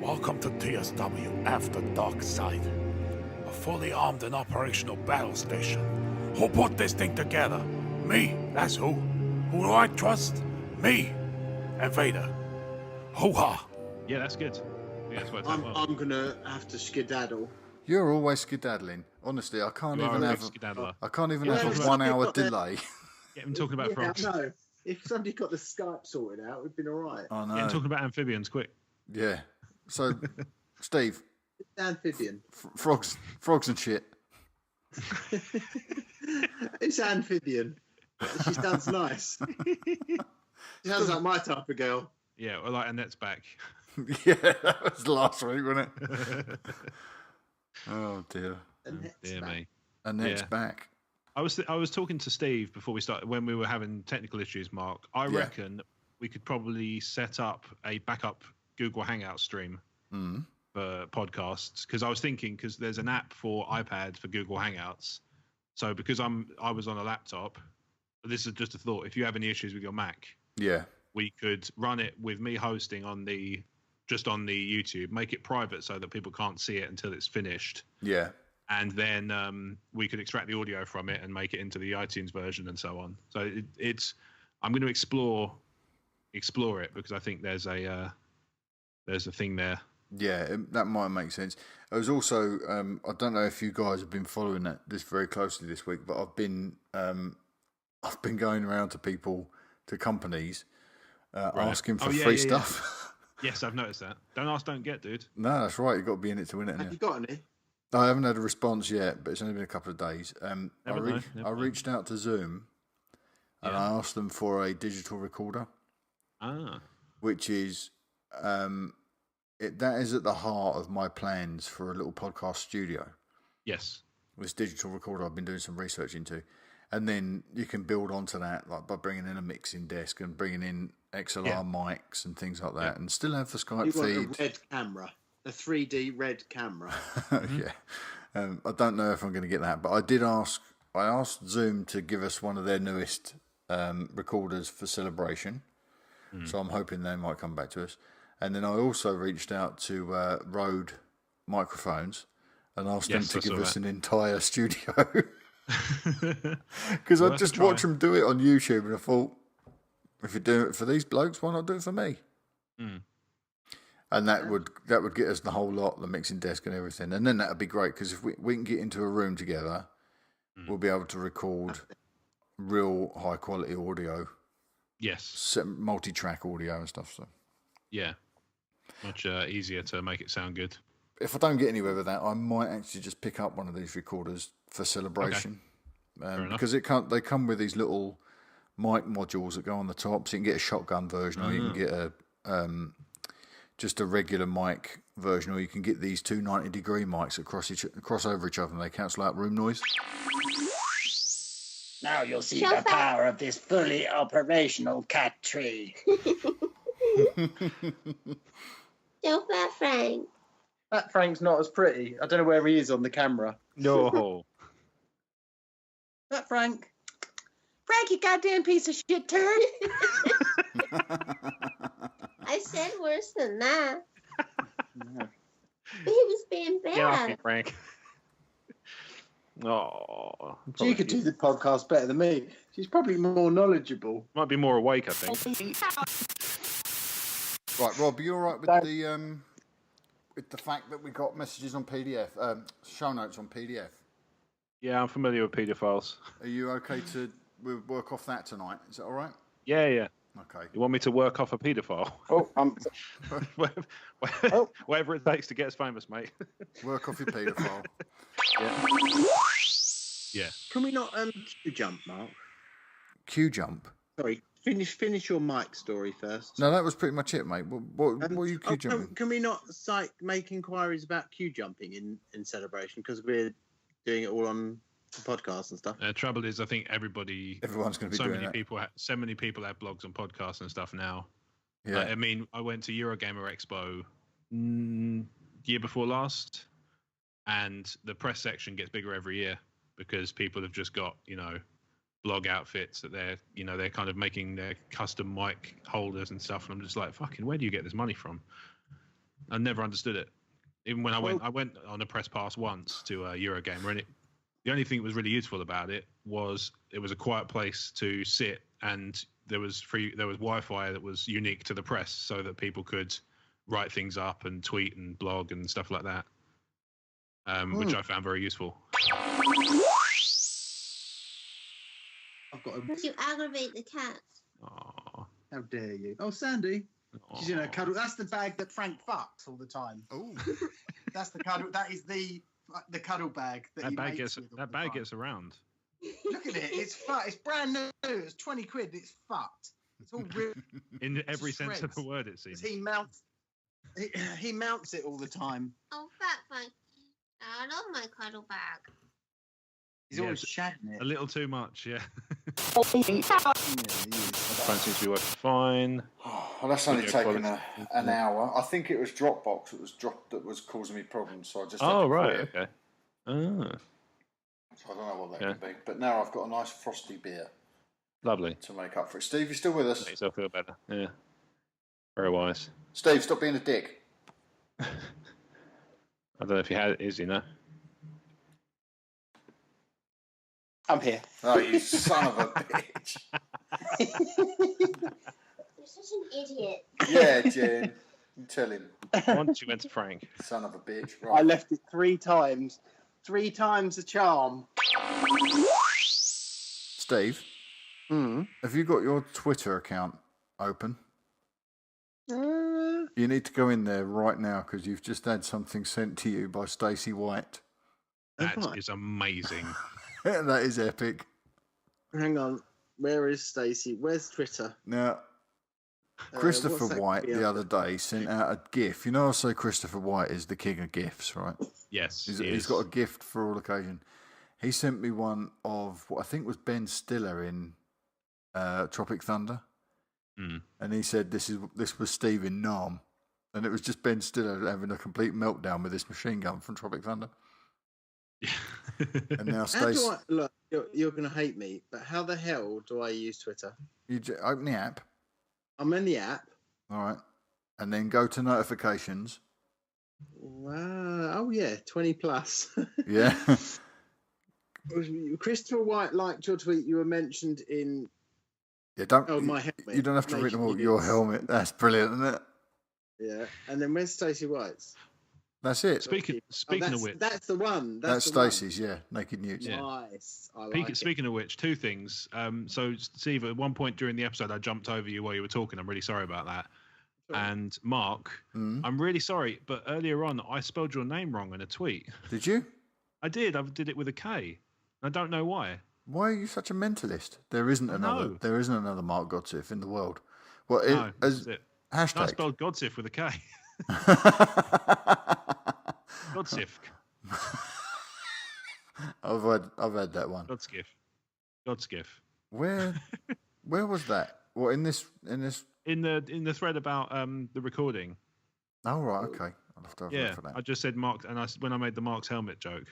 Welcome to TSW After Darkside, a fully armed and operational battle station. Who put this thing together? Me, that's who. Who do I trust? Me and Vader. Hoo-ha! Yeah, that's good. Yeah, that's worked out well. I'm gonna have to skedaddle. You're always skedaddling. Honestly, I can't You even are a have. big skedaddler. I can't even Yeah, have a but 1 hour you've got the- delay. Get him talking about Yeah, frogs. no. If somebody got the Skype sorted out, we'd been all right. I Get him know. talking about amphibians, quick. Yeah. So, Steve, It's amphibian. frogs and shit. It's amphibian. She sounds nice. She sounds like my type of girl. Yeah, well, like Annette's back. Yeah, that was last week, wasn't it? Oh dear. And Dear me. And then it's Yeah. back. I was talking to Steve before we started when we were having technical issues, Mark. I Yeah. reckon we could probably set up a backup Google Hangout stream for podcasts, because I was thinking, because there's an app for iPad for Google Hangouts. So because I was on a laptop, but this is just a thought. If you have any issues with your Mac, Yeah. we could run it with me hosting on the YouTube, make it private so that people can't see it until it's finished. Yeah. And then we could extract the audio from it and make it into the iTunes version and so on. So I'm going to explore it, because I think there's a thing there. Yeah, that might make sense. I was also, I don't know if you guys have been following this very closely this week, but I've been going around to people, to companies, asking for free stuff. Yes, I've noticed that. Don't ask, don't get, dude. No, that's right. You've got to be in it to win it. Have you got any? I haven't had a response yet, but it's only been a couple of days. Never I reached out to Zoom and I asked them for a digital recorder, which is that is at the heart of my plans for a little podcast studio. Yes. This digital recorder I've been doing some research into, and then you can build onto that, like by bringing in a mixing desk and bringing in XLR mics and things like that, and still have the Skype You feed. want a red camera, a 3D red camera. Yeah, I don't know if I'm going to get that, but I asked Zoom to give us one of their newest recorders for celebration, so I'm hoping they might come back to us. And then I also reached out to Rode Microphones and asked them to give us an entire studio, because I just watched them do it on YouTube, and I thought, if you're doing it for these blokes, why not do it for me? And that would get us the whole lot, the mixing desk and everything. And then that would be great, because if we can get into a room together, we'll be able to record real high quality audio. Yes. Multi-track audio and stuff. So Yeah. Much easier to make it sound good. if I don't get anywhere with that, I might actually just pick up one of these recorders for celebration. Because they come with these little mic modules that go on the top, so you can get a shotgun version, or you can get a just a regular mic version, or you can get these two 90-degree mics that cross over each other, and they cancel out room noise. Now you'll see the power of this fully operational cat tree. So fat Frank. That Frank's not as pretty. I don't know where he is on the camera. No. That Frank. Frank, you goddamn piece of shit turd. I said worse than that. He was being bad. Get off me, Frank. Oh. She could do the podcast better than me. She's probably more knowledgeable. Might be more awake, I think. Right, Rob, you all right with the fact that we got messages on PDF, show notes on PDF? Yeah, I'm familiar with pedophiles. Are you okay to work off that tonight? Is that all right? Yeah. Okay. You want me to work off a paedophile? Oh, Whatever it takes to get us famous, mate. Work off your paedophile. Yeah. Can we not Q jump, Mark? Q jump? Sorry, finish your mic story first. No, that was pretty much it, mate. What are you Q jumping? Can we not make inquiries about Q jumping in celebration, because we're doing it all on the podcast and stuff? Trouble is, I think everyone's going to be doing that. So many people have blogs and podcasts and stuff now. Yeah. I mean, I went to Eurogamer Expo year before last, and the press section gets bigger every year because people have just got, blog outfits that they're kind of making their custom mic holders and stuff. And I'm just like, fucking, where do you get this money from? I never understood it. Even when I went on a press pass once to a Eurogamer, and the only thing that was really useful about it was a quiet place to sit, and there was Wi-Fi that was unique to the press, so that people could write things up and tweet and blog and stuff like that, which I found very useful. You aggravate the cat. Aww. How dare you? Oh, Sandy. She's in a cuddle. That's the bag that Frank fucks all the time. Oh, That's the cuddle. That is the cuddle bag That bag gets around. Look at it. It's fucked. It's brand new. It's 20 quid. It's fucked. It's all ripped. In every sense of shreds. the word, it seems. He mounts it all the time. Oh, Fat Frank. I love my cuddle bag. He's always shagging it. A little too much, yeah. Yeah, he is. Phone seems to be working fine. well, that's only taken an hour. I think it was Dropbox that was causing me problems, so I just. Oh right, okay. So I don't know what that could be, but now I've got a nice frosty beer. Lovely. To make up for it. Steve, you still with us? Make yourself feel better. Yeah. Very wise. Steve, stop being a dick. I don't know if is he now? I'm here. Oh, you son of a bitch. You're such an idiot. Yeah, Jen. You tell him. Once you went to Frank. Son of a bitch. Right. I left it 3 times. 3 times the charm. Steve, have you got your Twitter account open? You need to go in there right now because you've just had something sent to you by Stacey White. That is amazing. That is epic. Hang on. Where is Stacey? Where's Twitter? Now, Christopher White the other day sent out a GIF. You know, I say Christopher White is the king of GIFs, right? Yes. He's got a gift for all occasion. He sent me one of what I think was Ben Stiller in Tropic Thunder. And he said this was Steve in Nam. And it was just Ben Stiller having a complete meltdown with this machine gun from Tropic Thunder. And now Stacey... Look, you're going to hate me, but how the hell do I use Twitter? You open the app. I'm in the app. All right. And then go to notifications. Wow. Oh, yeah. 20 plus. Yeah. Christopher White liked your tweet. You were mentioned in... Yeah, don't. Oh, my helmet. You don't have to read them all. Your helmet. That's brilliant, isn't it? Yeah. And then where's Stacey White's? That's it. Speaking of which... That's the one. That's Stacey's, yeah. Naked Newts. Yeah. Nice. I like Speaking of which, 2 things. So, Steve, at one point during the episode, I jumped over you while you were talking. I'm really sorry about that. Sure. And Mark, I'm really sorry, but earlier on, I spelled your name wrong in a tweet. Did you? I did. I did it with a K. I don't know why. Why are you such a mentalist? There isn't another. No. There isn't another Mark Godsif in the world. Well, No, as it. hashtag. No, I spelled Godsif with a K. Godsif. I've had that one. Godskiff. Where was that? What in this? In the thread about the recording. Oh right, okay. I'll have to have a look for that. I just said Mark, and when I made the Mark's helmet joke,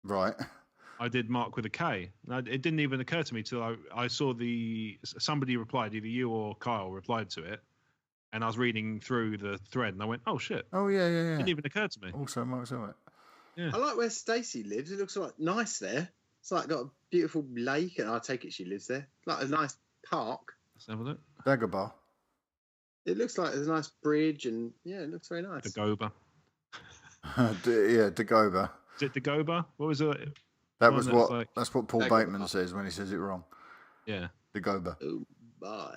Right. I did Mark with a K. And it didn't even occur to me till I saw somebody replied, either you or Kyle replied to it, and I was reading through the thread, and I went, "Oh shit!" Oh yeah. It didn't even occur to me. Also Mark's helmet. Yeah. I like where Stacey lives. It looks like nice there. It's like got a beautiful lake, and I take it she lives there. Like a nice park. Let's have a look. Dagobah. It looks like there's a nice bridge, and yeah, it looks very nice. Dagobah. Dagobah. Is it Dagobah? What was it? That's what Paul Dagobah. Bateman says when he says it wrong. Yeah. Dagobah. Oh, bye.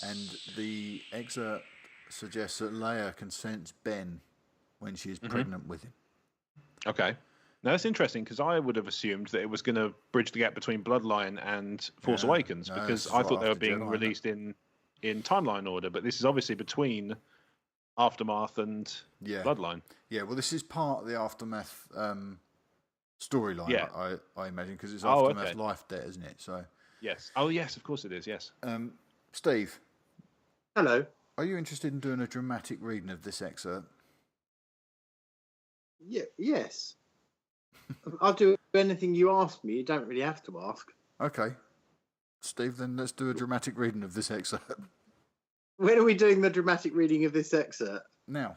And the excerpt suggests that Leia can sense Ben when she is pregnant with him. Okay. Now that's interesting because I would have assumed that it was going to bridge the gap between Bloodline and Force Awakens because I thought they were being released in timeline order, but this is obviously between Aftermath and Bloodline. Yeah, well, this is part of the Aftermath storyline, Yeah. I imagine, because it's Aftermath okay. Life Debt, isn't it? So, Yes. Oh, yes, of course it is, yes. Steve, Hello. are you interested in doing a dramatic reading of this excerpt? Yeah. Yes. I'll do anything you ask me. You don't really have to ask. Okay. Steve, then let's do a dramatic reading of this excerpt. When are we doing the dramatic reading of this excerpt? Now.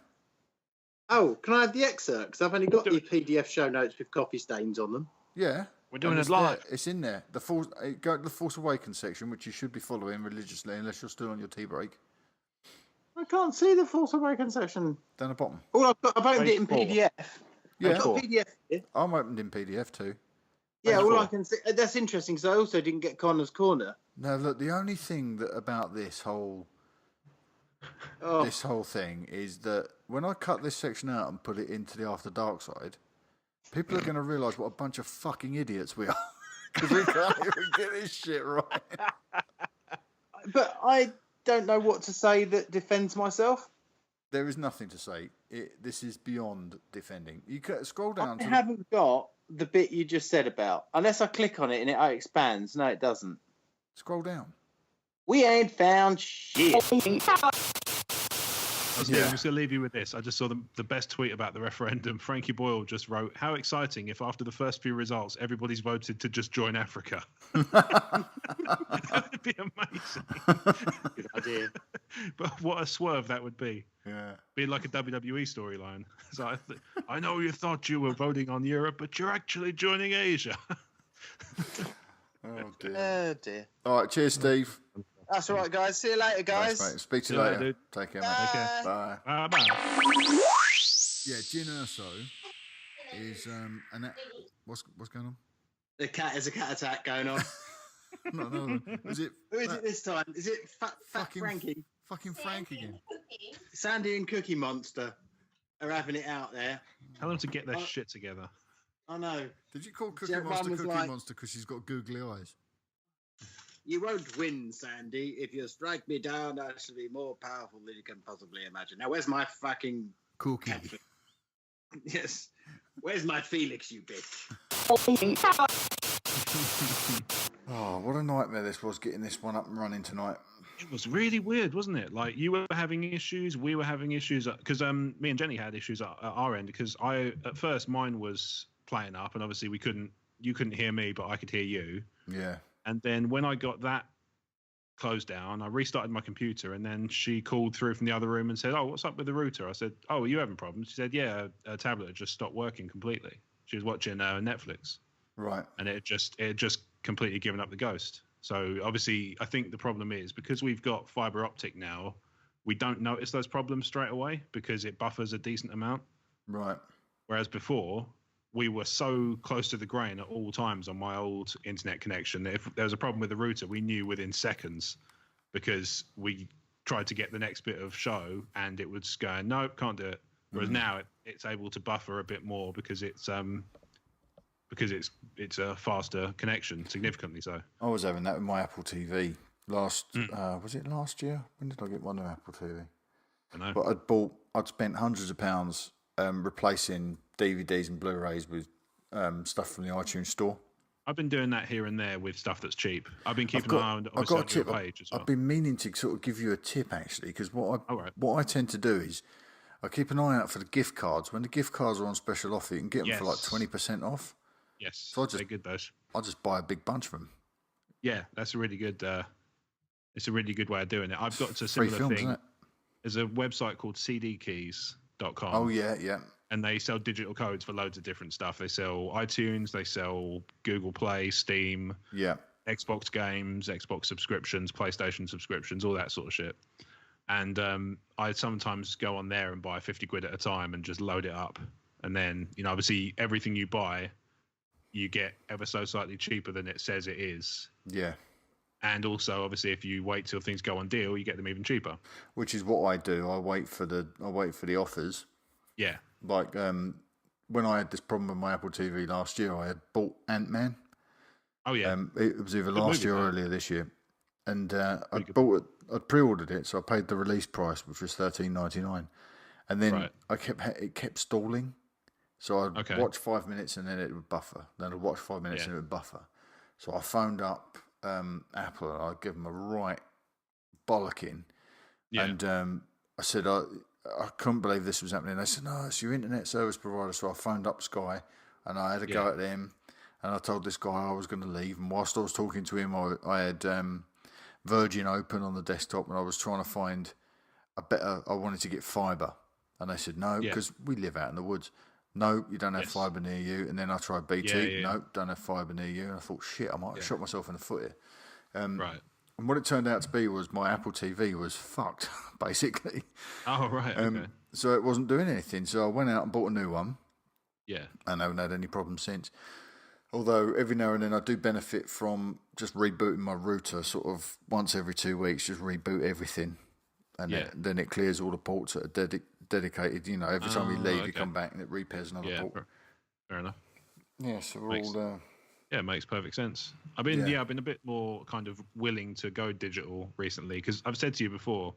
Oh, can I have the excerpt? Because I've only got the PDF show notes with coffee stains on them. Yeah. We're doing it live. It's in there. Go to the Force Awakens section, which you should be following religiously, unless you're still on your tea break. I can't see the Force Awakens section. Down the bottom. Oh, I've opened it in PDF. Yeah. I've got a PDF here. I'm opened in PDF too. Yeah, all I can see. That's interesting because I also didn't get Connor's Corner. No, look, the only thing about this whole thing is that when I cut this section out and put it into the After Darkside, people are going to realise what a bunch of fucking idiots we are because we can't even get this shit right. But I don't know what to say that defends myself. There is nothing to say. This is beyond defending. You can scroll down. I haven't got the bit you just said about. Unless I click on it and it expands. No, it doesn't. Scroll down. We ain't found shit. I'm just going to leave you with this. I just saw the best tweet about the referendum. Frankie Boyle just wrote, "How exciting if after the first few results, everybody's voted to just join Africa." That would be amazing. Good idea. But what a swerve that would be. Yeah. Being like a WWE storyline. So I know you thought you were voting on Europe, but you're actually joining Asia. Oh, dear. Oh, dear. All right, cheers, Steve. That's all right, guys. See you later, guys. Thanks, mate. Speak to See you you later. later, dude. Take care, mate. Bye. Take care. Bye. Bye. Yeah, Gin Urso is what's going on? The cat is a cat attack going on. No. Is it? Who is it this time? Is it Fat fucking Frankie? Fucking Frank again. Sandy and Cookie Monster are having it out there. Tell them to get their shit together. I know. Did you call Cookie Everyone Monster was Cookie like- Monster because she's got googly eyes? You won't win, Sandy. If you strike me down, I shall be more powerful than you can possibly imagine. Now, where's my fucking Cookie. cat? Yes. Where's my Felix, you bitch? Oh, what a nightmare this was getting this one up and running tonight. It was really weird, wasn't it? Like you were having issues, we were having issues because me and Jenny had issues at our end because at first mine was playing up and obviously you couldn't hear me, but I could hear you. Yeah. And then when I got that closed down, I restarted my computer and then she called through from the other room and said, "Oh, what's up with the router?" I said, "Oh, are you having problems?" She said, "Yeah, a tablet had just stopped working completely." She was watching Netflix. Right. And it just completely given up the ghost. So obviously, I think the problem is because we've got fiber optic now, we don't notice those problems straight away because it buffers a decent amount. Right. Whereas before, we were so close to the grain at all times on my old internet connection that if there was a problem with the router, we knew within seconds because we tried to get the next bit of show and it was going, "Nope, can't do it." Whereas now it's able to buffer a bit more because it's a faster connection, significantly so. I was having that with my Apple TV was it last year? When did I get one of Apple TV? I know. But I'd spent hundreds of pounds replacing DVDs and Blu-rays with stuff from the iTunes store. I've been doing that here and there with stuff that's cheap. I've been keeping an eye on I've got a obviously tip. on your page as well. I've been meaning to sort of give you a tip actually, because what I tend to do is I keep an eye out for the gift cards. When the gift cards are on special offer, you can get them for like 20% off. Yes, So they're good those. I'll just buy a big bunch of them. Yeah, that's a really good. It's a really good way of doing it. I've got a Free similar films, thing. isn't it? There's a website called cdkeys.com. Oh yeah. And they sell digital codes for loads of different stuff. They sell iTunes, they sell Google Play, Steam, Yeah. Xbox games, Xbox subscriptions, PlayStation subscriptions, all that sort of shit. And I sometimes go on there and buy 50 quid at a time and just load it up. And then, obviously everything you buy, you get ever so slightly cheaper than it says it is. Yeah. And also, obviously, if you wait till things go on deal, you get them even cheaper. Which is what I do. I wait for the offers. Yeah. Like when I had this problem with my Apple TV last year, I had bought Ant-Man. Oh yeah. It was either Good last movie, year or though. earlier this year, and good. I'd pre-ordered it, so I paid the release price, which was $13.99, and then Right. it kept stalling. So I'd Okay. watch 5 minutes and then it would buffer. Then I'd watch 5 minutes and it would buffer. So I phoned up Apple and I'd give them a right bollocking. Yeah. And I said, I couldn't believe this was happening. They said, "No, it's your internet service provider." So I phoned up Sky and I had a go at them. And I told this guy I was going to leave. And whilst I was talking to him, I had Virgin open on the desktop, and I was trying to find I wanted to get fibre, and they said no, because we live out in the woods. No, you don't have fibre near you. And then I tried BT. No, don't have fibre near you. And I thought, shit, I might have shot myself in the foot here. Right. And what it turned out to be was my Apple TV was fucked, basically. Oh, right. Okay. So it wasn't doing anything. So I went out and bought a new one. Yeah. And I haven't had any problems since. Although every now and then I do benefit from just rebooting my router sort of once every 2 weeks, just reboot everything. And then it clears all the ports that are dedicated. You know, every time you leave, you come back and it repairs another port. Fair enough. Yeah, so we're all... Yeah, it makes perfect sense. I've been a bit more kind of willing to go digital recently because I've said to you before,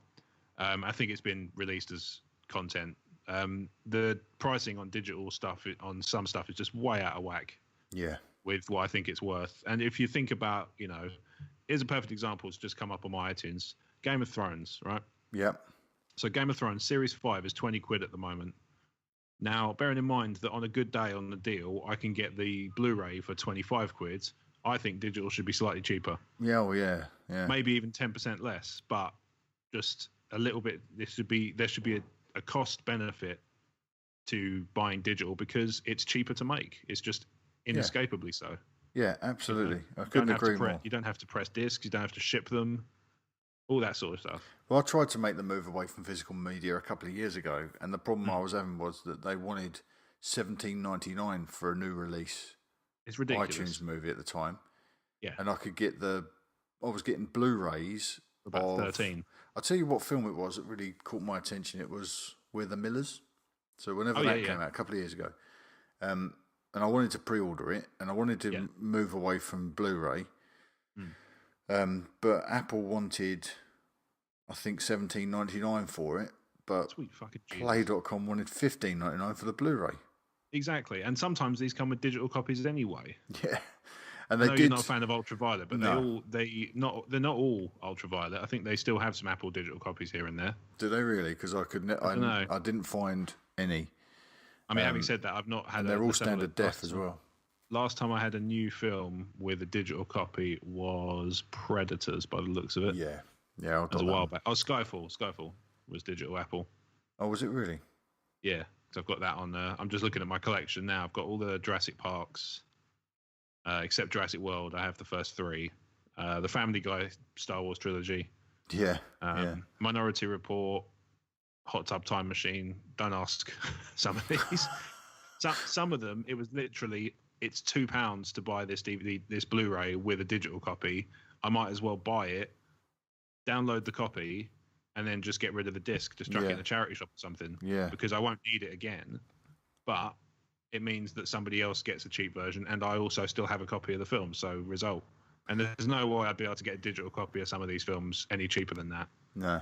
I think it's been released as content. The pricing on digital stuff, on some stuff, is just way out of whack. Yeah. With what I think it's worth. And if you think about, here's a perfect example. It's just come up on my iTunes. Game of Thrones, right? Yeah. So Game of Thrones Series 5 is 20 quid at the moment. Now, bearing in mind that on a good day on the deal, I can get the Blu-ray for 25 quid. I think digital should be slightly cheaper. Yeah, well, yeah. Maybe even 10% less, but just a little bit. There should be a cost benefit to buying digital because it's cheaper to make. It's just inescapably so. Yeah, absolutely. I couldn't agree more. You don't have to press discs. You don't have to ship them. All that sort of stuff. Well, I tried to make the move away from physical media a couple of years ago, and the problem I was having was that they wanted $17.99 for a new release. It's ridiculous. iTunes movie at the time. Yeah. And I was getting Blu-rays about 13. I'll tell you what film it was that really caught my attention. It was We're the Millers. So whenever that came out, a couple of years ago. And I wanted to pre-order it, and I wanted to move away from Blu-ray. But Apple wanted, I think, $17.99 for it, but Play.com wanted $15.99 for the Blu-ray. Exactly, and sometimes these come with digital copies anyway. Yeah, and they did. You're not a fan of Ultraviolet, but they're not all Ultraviolet. I think they still have some Apple digital copies here and there. Do they really? Because I didn't find any. I mean, having said that, I've not had. And they're all standard def as well. Last time I had a new film with a digital copy was Predators, by the looks of it. Yeah. It was a while back. Oh, Skyfall. Skyfall was digital Apple. Oh, was it really? Yeah, because I've got that on. I'm just looking at my collection now. I've got all the Jurassic Parks, except Jurassic World. I have the first 3. The Family Guy Star Wars trilogy. Yeah. Minority Report, Hot Tub Time Machine. Don't ask some of these. Some of them, it was literally. It's £2 to buy this DVD, this Blu-ray with a digital copy. I might as well buy it, download the copy, and then just get rid of the disc. Just chuck it in a charity shop or something. Yeah. Because I won't need it again. But it means that somebody else gets a cheap version, and I also still have a copy of the film. So result. And there's no way I'd be able to get a digital copy of some of these films any cheaper than that. No.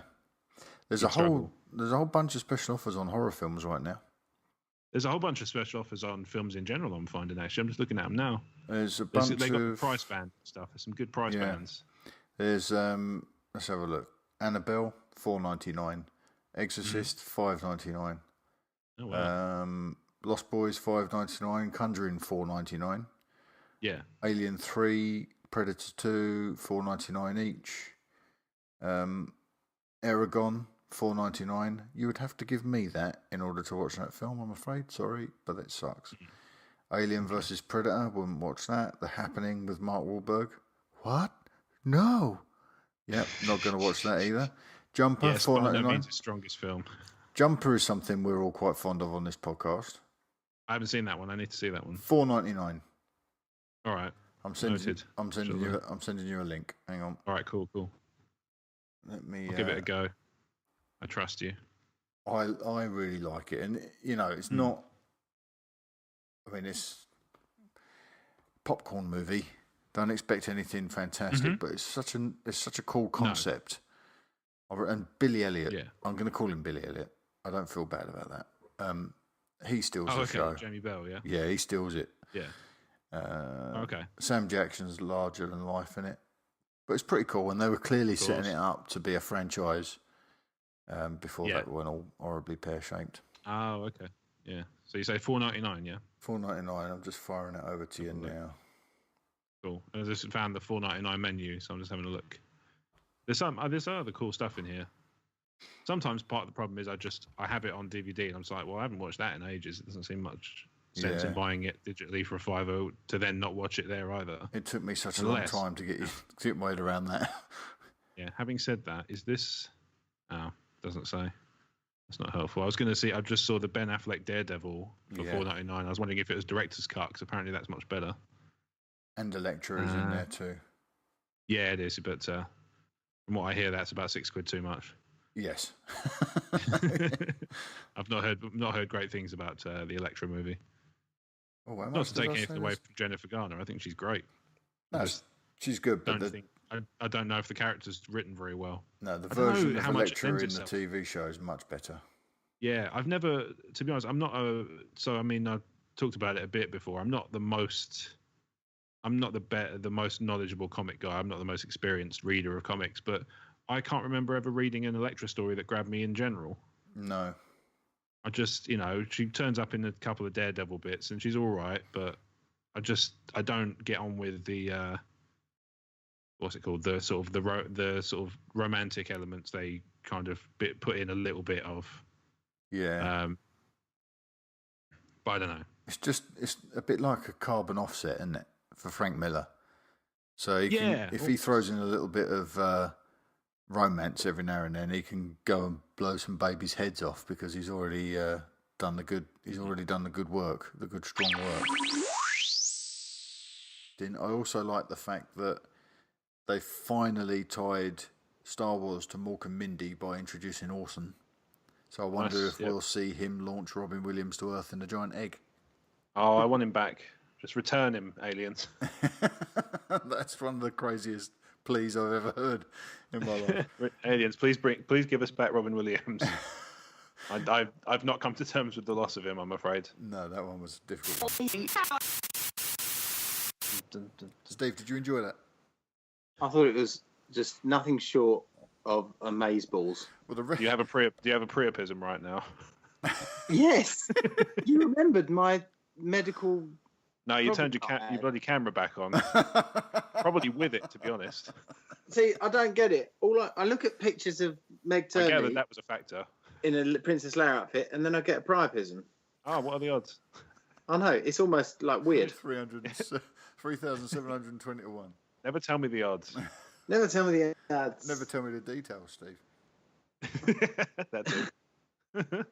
There's a whole bunch of special offers on horror films right now. There's a whole bunch of special offers on films in general. I'm finding actually. I'm just looking at them now. There's a bunch they got price band stuff. There's some good price bands. There's let's have a look. Annabelle $4.99, Exorcist $5.99. Oh wow. Lost Boys $5.99, Conjuring $4.99. Yeah. Alien 3, Predator 2 $4.99 each. Aragon $4.99. You would have to give me that in order to watch that film, I'm afraid. Sorry, but that sucks. Alien vs. Predator, wouldn't watch that. The Happening with Mark Wahlberg. What? No. Yep, not going to watch that either. Jumper, $4.99. It's the strongest film. Jumper is something we're all quite fond of on this podcast. I haven't seen that one. I need to see that one. $4.99. All right. I'm sending you a link. Hang on. All right, cool. Let me I'll give it a go. I trust you. I really like it, and it's not. I mean, it's popcorn movie. Don't expect anything fantastic, but it's such a cool concept. No. And Billy Elliot. Yeah. I'm going to call him Billy Elliot. I don't feel bad about that. He steals the show. Jamie Bell, yeah. Yeah, he steals it. Yeah. Okay. Sam Jackson's larger than life in it, but it's pretty cool. And they were clearly setting it up to be a franchise. Before that went all horribly pear-shaped. Oh, okay. Yeah. So you say $4.99, yeah? $4.99. I'm just firing it over to you now. Cool. I just found the $4.99 menu, so I'm just having a look. There's other cool stuff in here. Sometimes part of the problem is I have it on DVD and I'm just like, well, I haven't watched that in ages. It doesn't seem much sense in buying it digitally for a $5 to then not watch it there either. It took me such a long time to get my head around that. Yeah. Having said that, is this? Oh, doesn't say. That's not helpful. I was going to see. I just saw the Ben Affleck Daredevil for $4.99. I was wondering if it was director's cut because apparently that's much better. And Electra is in there too. Yeah, it is, but from what I hear, that's about £6 too much. Yes. I've not heard great things about the Electra movie. Oh, not to take anything away from Jennifer Garner. I think she's great. No, she's good, but I don't know if the character's written very well. No, the version of Electra in the TV show is much better. Yeah, I've never, to be honest, I'm not I talked about it a bit before. I'm not the most knowledgeable comic guy. I'm not the most experienced reader of comics, but I can't remember ever reading an Electra story that grabbed me in general. No. I just, she turns up in a couple of Daredevil bits and she's all right, but I don't get on with the what's it called? The sort of romantic elements they kind of put in a little bit of. Yeah. But I don't know. It's a bit like a carbon offset, isn't it, for Frank Miller? So if he throws in a little bit of romance every now and then, he can go and blow some babies' heads off because he's already done the good. He's already done the good work, the good strong work. I also like the fact that they finally tied Star Wars to Mork and Mindy by introducing Orson. So I wonder if we'll see him launch Robin Williams to Earth in a giant egg. Oh, I want him back. Just return him, aliens. That's one of the craziest pleas I've ever heard in my life. Aliens, please give us back Robin Williams. I've not come to terms with the loss of him, I'm afraid. No, that one was difficult. Steve, did you enjoy that? I thought it was just nothing short of amazeballs. Well, do you have a priapism right now? Yes. You remembered my medical. No, you turned your bloody camera back on. Probably with it, to be honest. See, I don't get it. I look at pictures of Meg Turney. I gathered that was a factor. In a Princess Leia outfit, and then I get a priapism. Oh, what are the odds? I know, it's almost like weird. 3,721. Never tell me the odds. Never tell me the odds. Never tell me the details, Steve. That's it.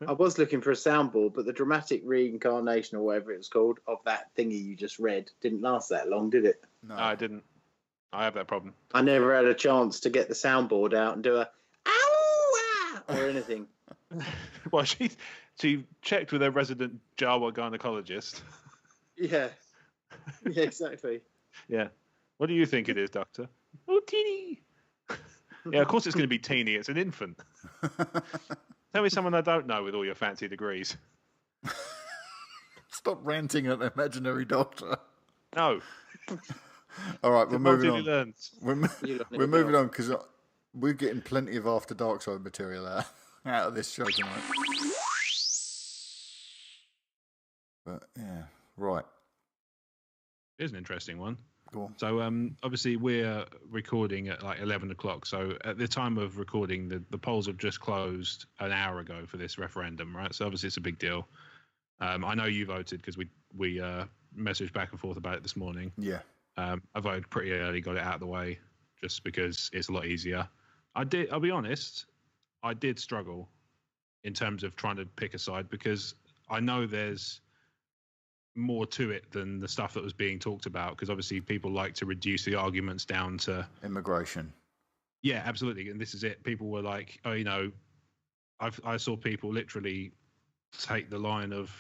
I was looking for a soundboard, but the dramatic reincarnation or whatever it was called of that thingy you just read didn't last that long, did it? No, I didn't. I have that problem. I never had a chance to get the soundboard out and do a ow or anything. Well, she checked with her resident Jawa gynecologist. Yeah. Yeah, exactly. Yeah. What do you think it is, Doctor? Oh, teeny. Yeah, of course it's going to be teeny. It's an infant. Tell me someone I don't know with all your fancy degrees. Stop ranting at the imaginary doctor. No. All right, we're moving on. We're moving on because we're getting plenty of After Darkside material out of this show tonight. But yeah, right. Here's an interesting one. Go on. So obviously we're recording at like 11 o'clock. So at the time of recording, the polls have just closed an hour ago for this referendum, right? So obviously it's a big deal. I know you voted because we messaged back and forth about it this morning. Yeah. I voted pretty early, got it out of the way just because it's a lot easier. I'll be honest, I did struggle in terms of trying to pick a side because I know there's more to it than the stuff that was being talked about because obviously people like to reduce the arguments down to immigration. Yeah, absolutely. And this is it. People were like, oh, I saw people literally take the line of,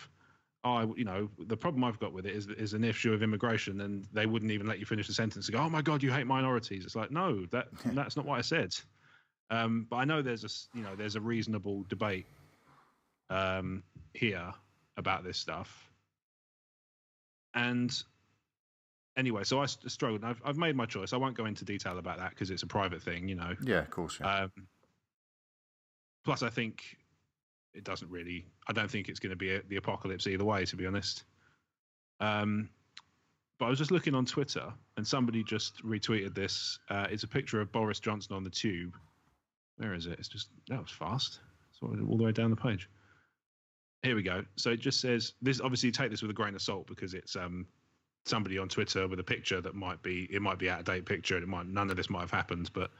the problem I've got with it is an issue of immigration, and they wouldn't even let you finish the sentence and go, oh my God, you hate minorities. It's like, no, that's not what I said. But I know there's a reasonable debate here about this stuff. And anyway, so I struggled. I've made my choice. I won't go into detail about that because it's a private thing, Yeah, of course. Yeah. Plus, I think it doesn't really. I don't think it's going to be the apocalypse either way, to be honest. But I was just looking on Twitter, and somebody just retweeted this. It's a picture of Boris Johnson on the tube. Where is it? That was fast. It's all the way down the page. Here we go. So it just says this. Obviously, take this with a grain of salt because it's somebody on Twitter with a picture that might be out of date picture, and none of this might have happened. But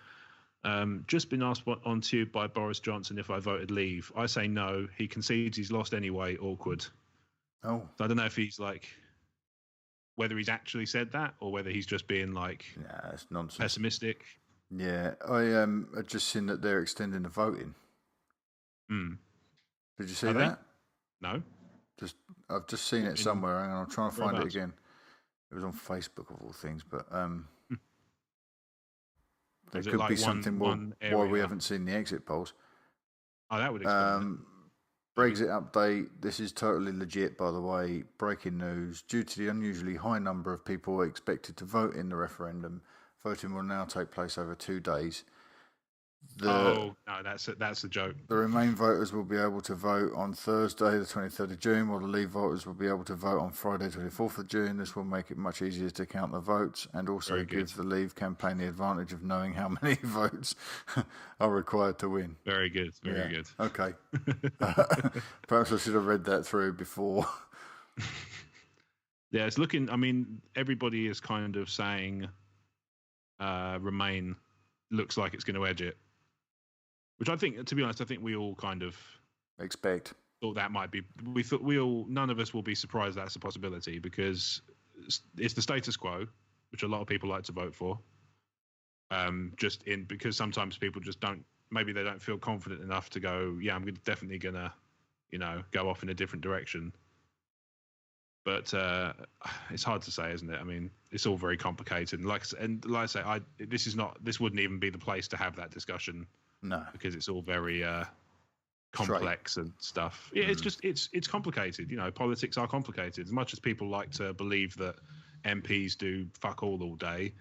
just been asked on tube by Boris Johnson if I voted leave. I say no. He concedes he's lost anyway. Awkward. Oh, so I don't know if he's whether he's actually said that or whether he's just being it's nonsense. Pessimistic. Yeah, I had just seen that they're extending the voting. Hmm. Did you see that? No. I've just seen it somewhere, and I'm trying to find it again. It was on Facebook of all things, but there could be something why we haven't seen the exit polls. Oh, that would explain it. Brexit update. This is totally legit, by the way. Breaking news. Due to the unusually high number of people expected to vote in the referendum, voting will now take place over 2 days. No, that's a joke. The Remain voters will be able to vote on Thursday, the 23rd of June, while the Leave voters will be able to vote on Friday, 24th of June. This will make it much easier to count the votes and also give the Leave campaign the advantage of knowing how many votes are required to win. Very good. Very good. Okay. Perhaps I should have read that through before. Yeah, it's looking. I mean, everybody is kind of saying Remain looks like it's going to edge it. Which I think, to be honest, we all kind of thought that might be. None of us will be surprised that's a possibility because it's the status quo, which a lot of people like to vote for. Because sometimes people just maybe they don't feel confident enough to go, yeah, I'm definitely gonna, go off in a different direction. But it's hard to say, isn't it? I mean, it's all very complicated. And like I say, this wouldn't even be the place to have that discussion. No, because it's all very complex and stuff. Yeah, it's complicated. Politics are complicated. As much as people like to believe that MPs do fuck all day,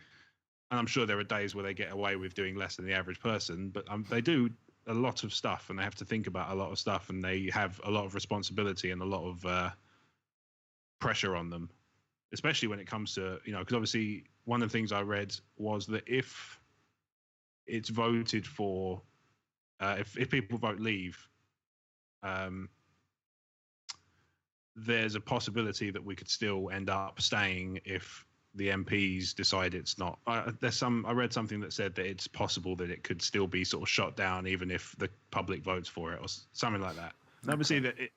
and I'm sure there are days where they get away with doing less than the average person, but they do a lot of stuff, and they have to think about a lot of stuff, and they have a lot of responsibility and a lot of pressure on them, especially when it comes to because obviously one of the things I read was that if it's voted for. If people vote leave, there's a possibility that we could still end up staying if the MPs decide it's not. I read something that said that it's possible that it could still be sort of shot down even if the public votes for it or something like that. And obviously,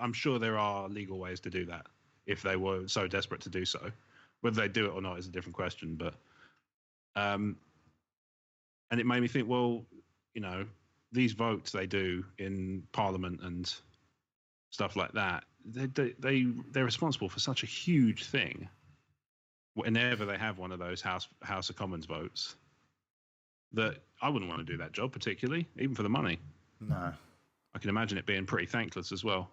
I'm sure there are legal ways to do that if they were so desperate to do so. Whether they do it or not is a different question. But and it made me think, well, these votes they do in Parliament and stuff like that, they're responsible for such a huge thing. Whenever they have one of those House of Commons votes, that I wouldn't want to do that job particularly, even for the money. No, I can imagine it being pretty thankless as well.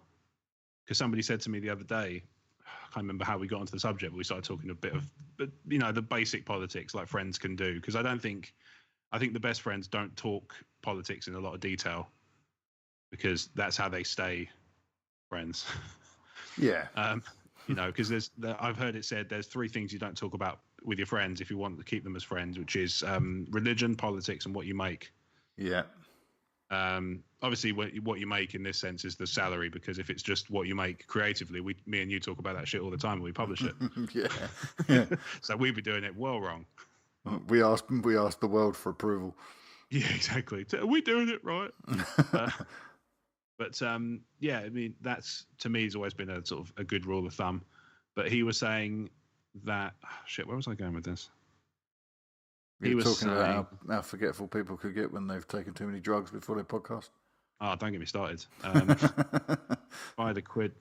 Because somebody said to me the other day, I can't remember how we got onto the subject, but we started talking a bit of, the basic politics like friends can do. Because I think the best friends don't talk politics in a lot of detail because that's how they stay friends. Yeah. Because I've heard it said there's 3 things you don't talk about with your friends if you want to keep them as friends, which is religion, politics, and what you make. Yeah. Obviously, what you make in this sense is the salary, because if it's just what you make creatively, me and you talk about that shit all the time when we publish it. Yeah. So we'd be doing it well wrong. We asked the world for approval. Yeah, exactly. Are we doing it right? But yeah, I mean, that's to me has always been a sort of a good rule of thumb. But he was saying that where was I going with this? He was talking about how forgetful people could get when they've taken too many drugs before they podcast. Oh, don't get me started. Buy the quid.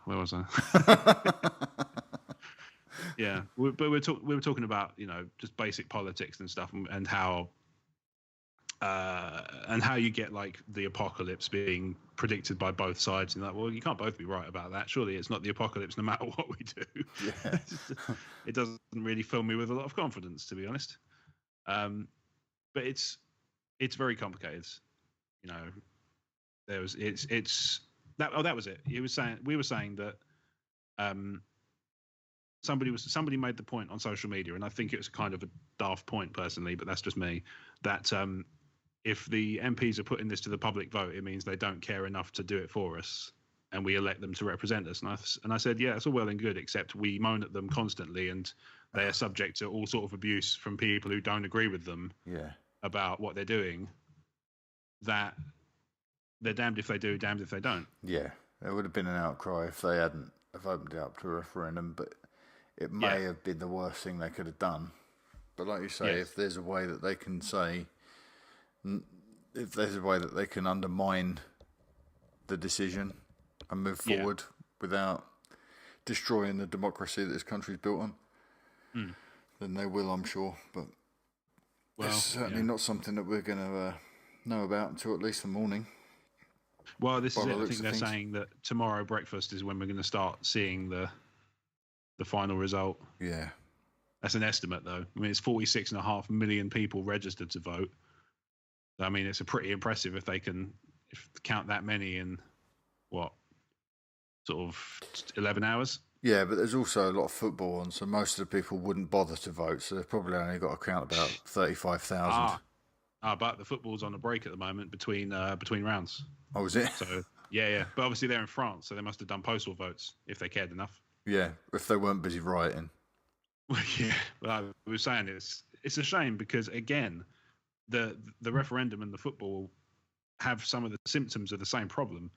Where was I? Yeah, but we were talking about just basic politics and stuff, and how you get like the apocalypse being predicted by both sides, and well, you can't both be right about that. Surely it's not the apocalypse no matter what we do. Yeah. It doesn't really fill me with a lot of confidence, to be honest. But it's very complicated. That was it. We were saying that somebody made the point on social media, and I think it's kind of a daft point personally, but that's just me. That if the MPs are putting this to the public vote, it means they don't care enough to do it for us, and we elect them to represent us. And I said, yeah, it's all well and good, except we moan at them constantly, and they are subject to all sort of abuse from people who don't agree with them about what they're doing. That they're damned if they do, damned if they don't. Yeah, there would have been an outcry if they hadn't have opened it up to a referendum, but it may have been the worst thing they could have done. But like you say, if there's a way that they can say, if there's a way that they can undermine the decision and move forward without destroying the democracy that this country's built on, then they will, I'm sure. But it's certainly not something that we're going to know about until at least the morning. Well, this is it. I think they're saying that tomorrow breakfast is when we're going to start seeing the final result. Yeah. That's an estimate, though. I mean, it's 46.5 million people registered to vote. I mean, it's a pretty impressive if they can count that many in, what, sort of 11 hours? Yeah, but there's also a lot of football on, so most of the people wouldn't bother to vote, so they've probably only got to count about 35,000. But the football's on a break at the moment between rounds. Oh, is it? So yeah. But obviously they're in France, so they must have done postal votes if they cared enough. Yeah, if they weren't busy rioting. Well, yeah. But I was saying it's a shame because again, the referendum and the football have some of the symptoms of the same problem.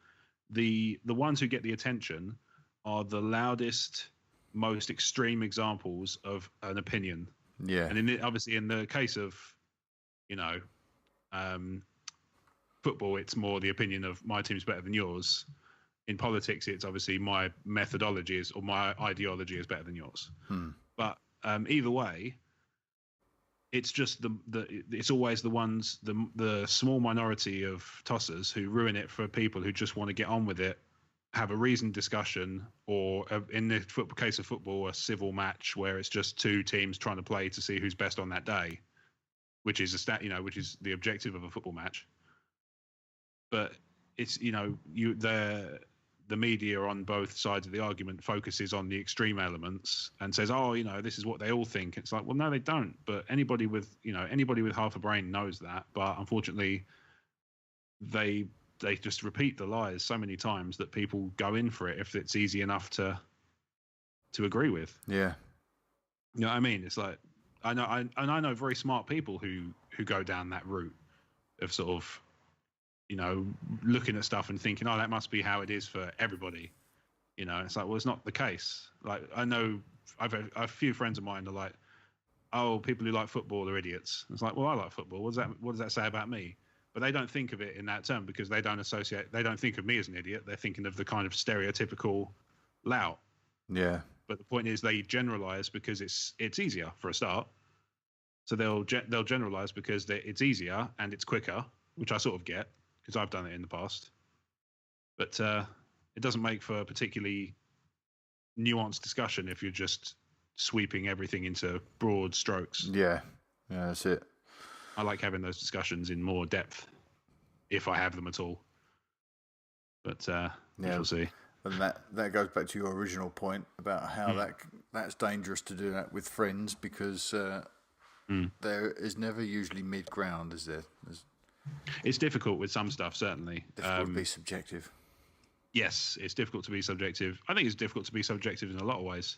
The ones who get the attention are the loudest, most extreme examples of an opinion. Yeah. And obviously in the case of, football, it's more the opinion of my team's better than yours. In politics, it's obviously my methodology or my ideology is better than yours. But either way, it's just it's always the ones, the small minority of tossers who ruin it for people who just want to get on with it, have a reasoned discussion, or in the case of football, a civil match where it's just two teams trying to play to see who's best on that day, which is which is the objective of a football match. But it's the media on both sides of the argument focuses on the extreme elements and says, this is what they all think. It's like, well, no, they don't. But anybody with half a brain knows that. But unfortunately, they just repeat the lies so many times that people go in for it if it's easy enough to agree with. Yeah. You know what I mean? It's like, I know very smart people who go down that route of sort of, looking at stuff and thinking, that must be how it is for everybody. It's like, well, it's not the case. Like, I know a few friends of mine are like, people who like football are idiots. It's like, well, I like football. What does that say about me? But they don't think of it in that term because they don't think of me as an idiot. They're thinking of the kind of stereotypical lout. Yeah. But the point is they generalize because it's easier for a start. So they'll generalize because it's easier and it's quicker, which I sort of get because I've done it in the past. But it doesn't make for a particularly nuanced discussion if you're just sweeping everything into broad strokes. Yeah, that's it. I like having those discussions in more depth, if I have them at all. But we'll see. And that goes back to your original point about how that's dangerous to do that with friends because there is never usually mid-ground, is there? It's difficult with some stuff, certainly. Difficult to be subjective. Yes, it's difficult to be subjective. I think it's difficult to be subjective in a lot of ways.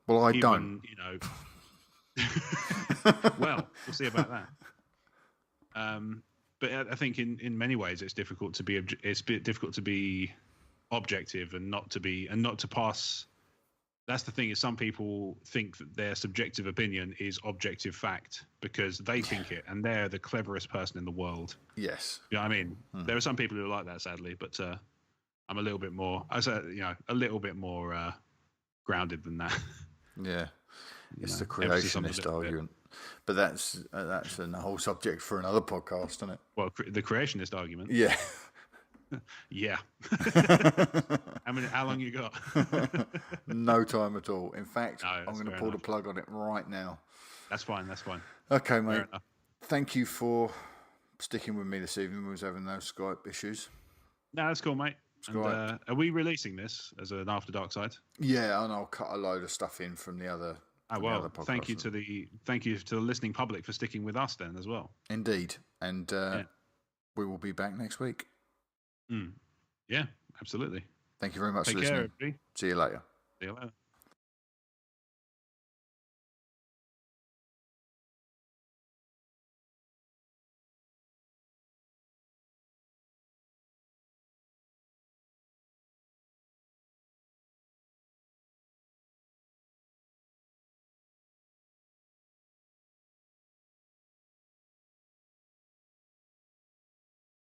Well, I don't. Well, we'll see about that. But I think in many ways it's difficult to be objective and not to pass. That's the thing, is some people think that their subjective opinion is objective fact because they think it and they're the cleverest person in the world. Yes. You know what I mean? There are some people who are like that, sadly, but I'm a little bit more, grounded than that. Yeah. It's the creationist argument. But that's a whole subject for another podcast, isn't it? Well, the creationist argument. Yeah. Yeah. How long you got? No time at all. In fact, I'm going to pull the plug on it right now. That's fine. Okay, mate. Thank you for sticking with me this evening. We was having those Skype issues. No, that's cool, mate. And, are we releasing this as an After Darkside? Yeah, and I'll cut a load of stuff in from the other. Thank you to the listening public for sticking with us then as well. Indeed, and we will be back next week. Yeah, absolutely. Thank you very much Take for listening. care, everybody. See you later. See you later.